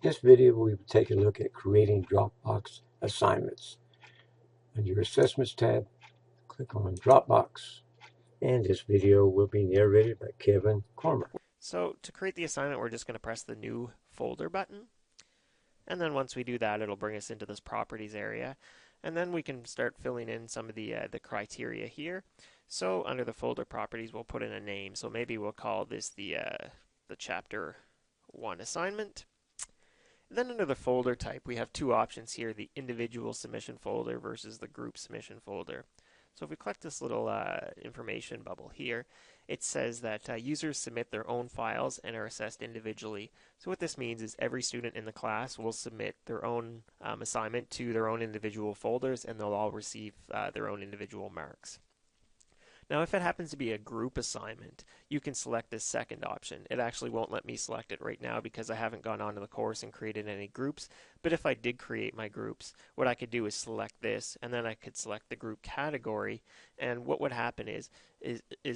This video we will take a look at creating Dropbox assignments. Under your Assessments tab, click on Dropbox, and this video will be narrated by Kevin Cormer. So to create the assignment, we're just going to press the New Folder button. And then once we do that, it'll bring us into this Properties area. And then we can start filling in some of the criteria here. So under the folder properties, we'll put in a name. So maybe we'll call this the Chapter 1 assignment. And then under the folder type, we have two options here, the individual submission folder versus the group submission folder. So if we click this little information bubble here, it says that users submit their own files and are assessed individually. So what this means is every student in the class will submit their own assignment to their own individual folders, and they'll all receive their own individual marks. Now, if it happens to be a group assignment, you can select this second option. It actually won't let me select it right now because I haven't gone onto the course and created any groups. But if I did create my groups, what I could do is select this, and then I could select the group category. And what would happen is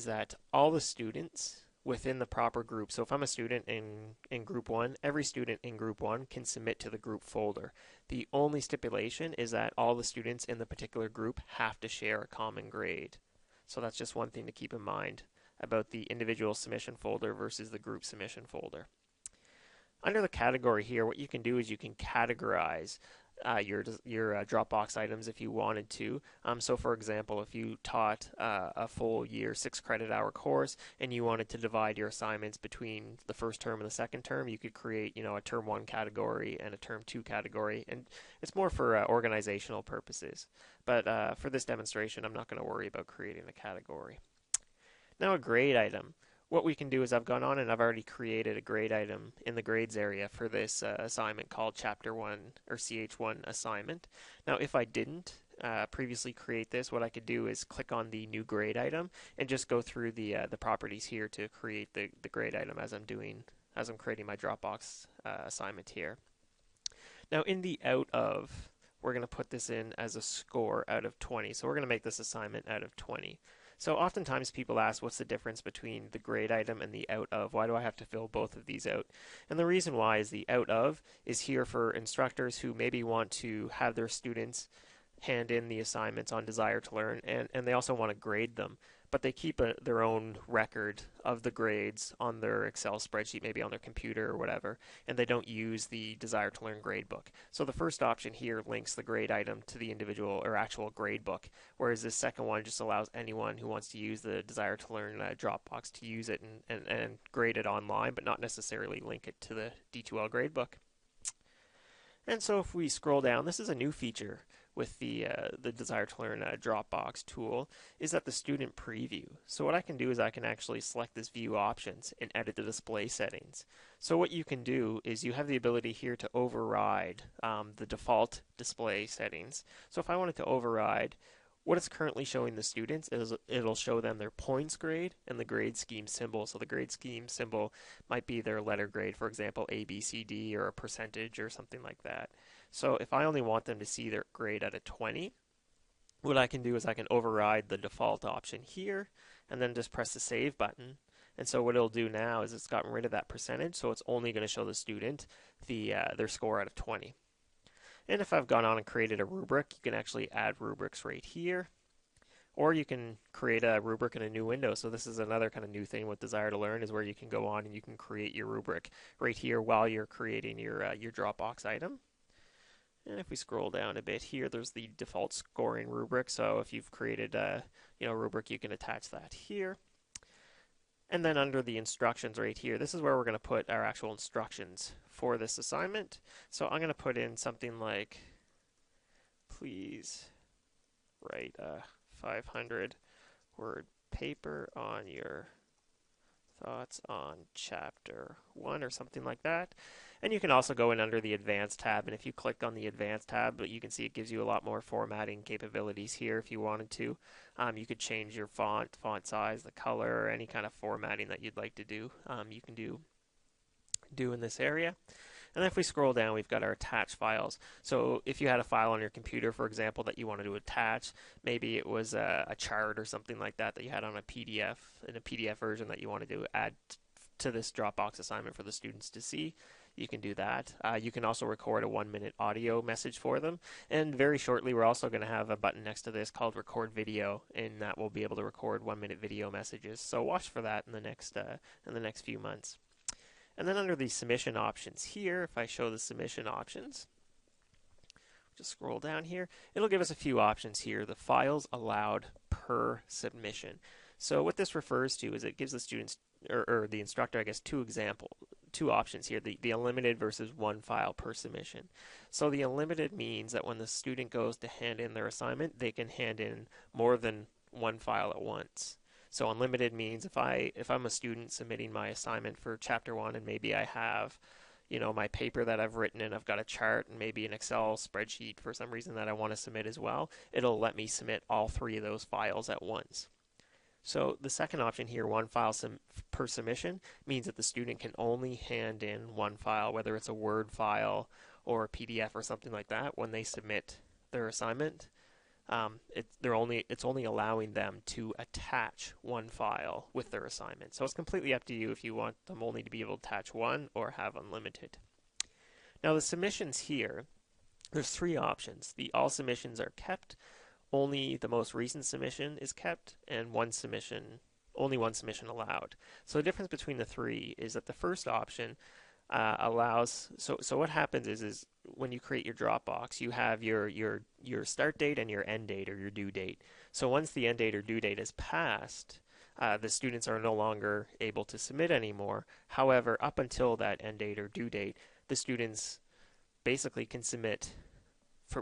that all the students within the proper group. So if I'm a student in group 1, every student in group 1 can submit to the group folder. The only stipulation is that all the students in the particular group have to share a common grade. So that's just one thing to keep in mind about the individual submission folder versus the group submission folder. Under the category here, what you can do is you can categorize your Dropbox items if you wanted to. So for example, if you taught a full year 6 credit hour course and you wanted to divide your assignments between the first term and the second term, you could create a term 1 category and a term 2 category, and it's more for organizational purposes. But for this demonstration, I'm not going to worry about creating a category. Now a grade item. What we can do is I've gone on and I've already created a grade item in the grades area for this assignment called Chapter 1 or CH1 assignment. Now if I didn't previously create this, what I could do is click on the new grade item and just go through the properties here to create the grade item as I'm creating my Dropbox assignment here. Now in the out of, we're going to put this in as a score out of 20. So we're going to make this assignment out of 20. So oftentimes people ask what's the difference between the grade item and the out of. Why do I have to fill both of these out? And the reason why is the out of is here for instructors who maybe want to have their students hand in the assignments on Desire to Learn, and they also want to grade them. But they keep their own record of the grades on their Excel spreadsheet, maybe on their computer or whatever, and they don't use the Desire to Learn gradebook. So the first option here links the grade item to the individual or actual gradebook, whereas this second one just allows anyone who wants to use the Desire to Learn Dropbox to use it and grade it online, but not necessarily link it to the D2L gradebook. And so if we scroll down, this is a new feature with the Desire to Learn Dropbox tool, is that the student preview. So what I can do is I can actually select this view options and edit the display settings. So what you can do is you have the ability here to override the default display settings. So if I wanted to override what it's currently showing the students is it'll show them their points grade and the grade scheme symbol. So the grade scheme symbol might be their letter grade, for example, A, B, C, D, or a percentage or something like that. So if I only want them to see their grade out of 20, what I can do is I can override the default option here and then just press the save button. And so what it'll do now is it's gotten rid of that percentage, so it's only going to show the student their score out of 20. And if I've gone on and created a rubric, you can actually add rubrics right here. Or you can create a rubric in a new window. So this is another kind of new thing with Desire to Learn, is where you can go on and you can create your rubric right here while you're creating your Dropbox item. And if we scroll down a bit here, there's the default scoring rubric. So if you've created a rubric, you can attach that here. And then under the instructions right here, this is where we're going to put our actual instructions for this assignment. So I'm going to put in something like, please write a 500 word paper on your thoughts on chapter 1 or something like that. And you can also go in under the Advanced tab, and if you click on the Advanced tab, you can see it gives you a lot more formatting capabilities here if you wanted to. You could change your font size, the color, or any kind of formatting that you'd like to do. You can do in this area. And if we scroll down, we've got our attached files. So if you had a file on your computer, for example, that you wanted to attach, maybe it was a chart or something like that that you had on a PDF, in a PDF version that you wanted to add to this Dropbox assignment for the students to see, you can do that. You can also record a 1-minute audio message for them. And very shortly, we're also going to have a button next to this called Record Video, and that will be able to record 1-minute video messages. So watch for that in the next few months. And then under the submission options here, if I show the submission options, just scroll down here, it'll give us a few options here. The files allowed per submission. So what this refers to is it gives the students, or the instructor, I guess, two options here, the unlimited versus one file per submission. So the unlimited means that when the student goes to hand in their assignment, they can hand in more than one file at once. So unlimited means if I'm a student submitting my assignment for chapter 1 and maybe I have my paper that I've written and I've got a chart and maybe an Excel spreadsheet for some reason that I want to submit as well, it'll let me submit all 3 of those files at once. So the second option here, one file per submission, means that the student can only hand in one file, whether it's a Word file or a PDF or something like that, when they submit their assignment. It's only allowing them to attach one file with their assignment. So it's completely up to you if you want them only to be able to attach one or have unlimited. Now the submissions here, there's 3 options. The all submissions are kept, only the most recent submission is kept, and only one submission allowed. So the difference between the 3 is that the first option allows, so what happens is when you create your Dropbox, you have your start date and your end date, or your due date. So once the end date or due date is passed, the students are no longer able to submit anymore. However, up until that end date or due date, the students basically can submit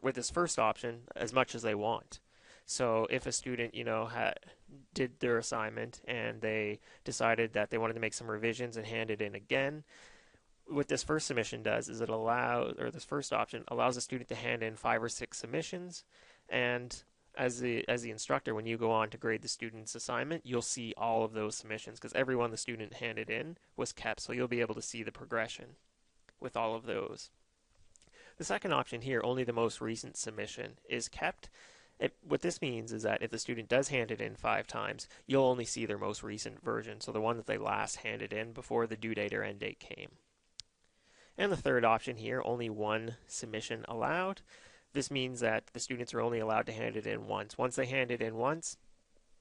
with this first option as much as they want. So if a student, did their assignment and they decided that they wanted to make some revisions and hand it in again, what this first submission does is this first option allows a student to hand in 5 or 6 submissions, and as the instructor, when you go on to grade the student's assignment, you'll see all of those submissions because every one the student handed in was kept, so you'll be able to see the progression with all of those. The second option here, only the most recent submission, is kept. What this means is that if the student does hand it in 5 times, you'll only see their most recent version, so the one that they last handed in before the due date or end date came. And the third option here, only one submission allowed. This means that the students are only allowed to hand it in once. Once they hand it in once,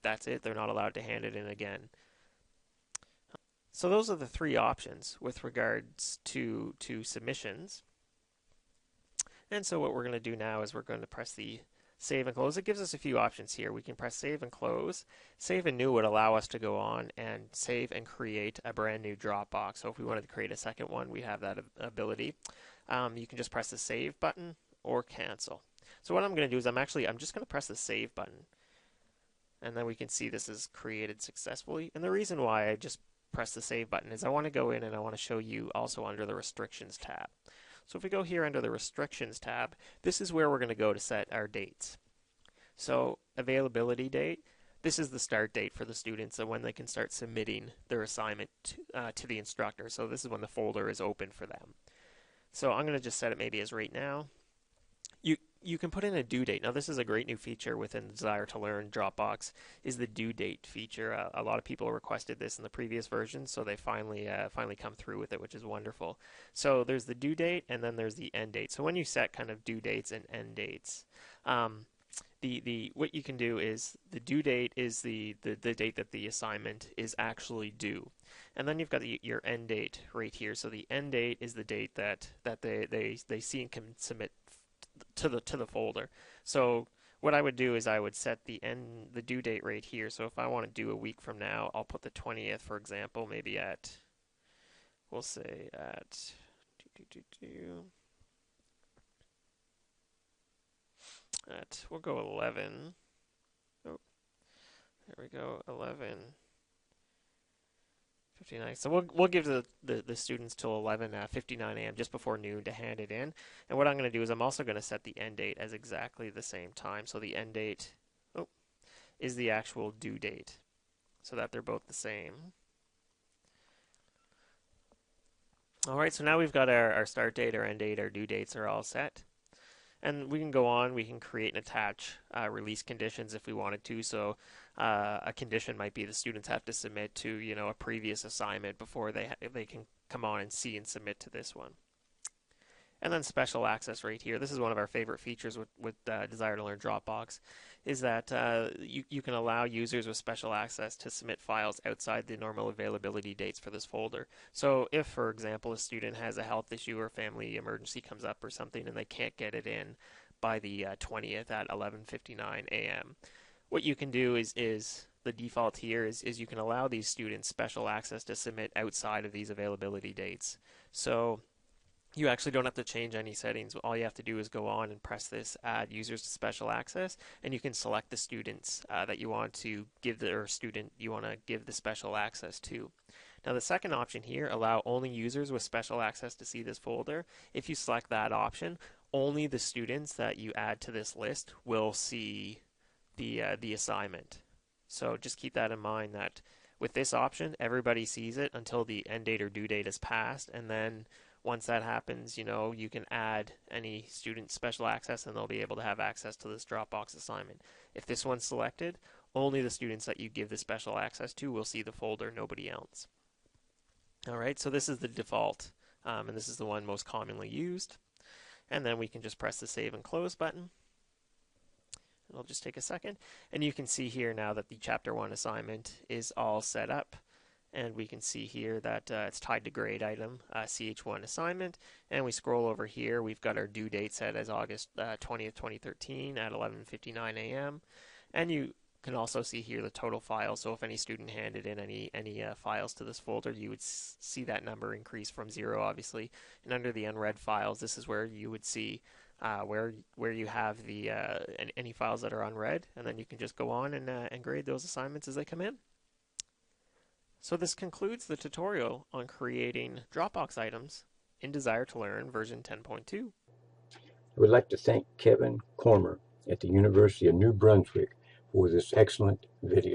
that's it. They're not allowed to hand it in again. So those are the 3 options with regards to submissions. And so what we're going to do now is we're going to press the save and close. It gives us a few options here. We can press save and close. Save and new would allow us to go on and save and create a brand new Dropbox. So if we wanted to create a second one, we have that ability. You can just press the save button or cancel. So what I'm going to do is I'm just going to press the save button, and then we can see this is created successfully. And the reason why I just press the save button is I want to go in and I want to show you also under the restrictions tab. So if we go here under the restrictions tab, this is where we're going to go to set our dates. So availability date, this is the start date for the students and when they can start submitting their assignment to the instructor. So this is when the folder is open for them. So I'm going to just set it maybe as right now. You can put in a due date. Now this is a great new feature within the Desire to Learn Dropbox, is the due date feature. A lot of people requested this in the previous version, so they finally come through with it, which is wonderful. So there's the due date and then there's the end date. So when you set kind of due dates and end dates, what you can do is the due date is the date that the assignment is actually due. And then you've got your end date right here. So the end date is the date that they see and can submit to the folder. So what I would do is I would set the due date right here. So if I want to do a week from now, I'll put the 20th, for example, maybe we'll say at we'll go 11. Oh, there we go, 11:59. So we'll give the students till 11:59 a.m. just before noon to hand it in. And what I'm going to do is I'm also going to set the end date as exactly the same time. So the end date is the actual due date, so that they're both the same. All right, so now we've got our start date, our end date, our due dates are all set. And we can go on, we can create and attach release conditions if we wanted to. So a condition might be the students have to submit to a previous assignment before they can come on and see and submit to this one. And then special access right here. This is one of our favorite features with Desire to Learn Dropbox, is that you can allow users with special access to submit files outside the normal availability dates for this folder. So if, for example, a student has a health issue or family emergency comes up or something and they can't get it in by the 20th at 11:59 a.m., what you can do is the default here is you can allow these students special access to submit outside of these availability dates. So you actually don't have to change any settings. All you have to do is go on and press this add users to special access, and you can select the students that you want to give the student you want to give the special access to. Now the second option here, allow only users with special access to see this folder. If you select that option, only the students that you add to this list will see the assignment. So just keep that in mind, that with this option, everybody sees it until the end date or due date is passed, and then once that happens, you can add any student special access and they'll be able to have access to this Dropbox assignment. If this one's selected, only the students that you give the special access to will see the folder, nobody else. Alright, so this is the default, and this is the one most commonly used. And then we can just press the Save and Close button. It'll just take a second. And you can see here now that the Chapter 1 assignment is all set up. And we can see here that it's tied to grade item CH1 assignment. And we scroll over here, we've got our due date set as August 20th, 2013 at 11:59 a.m. And you can also see here the total files. So if any student handed in any files to this folder, you would see that number increase from 0, obviously. And under the unread files, this is where you would see where you have the any files that are unread, and then you can just go on and grade those assignments as they come in. So this concludes the tutorial on creating Dropbox items in Desire to Learn version 10.2. I would like to thank Kevin Cormer at the University of New Brunswick for this excellent video.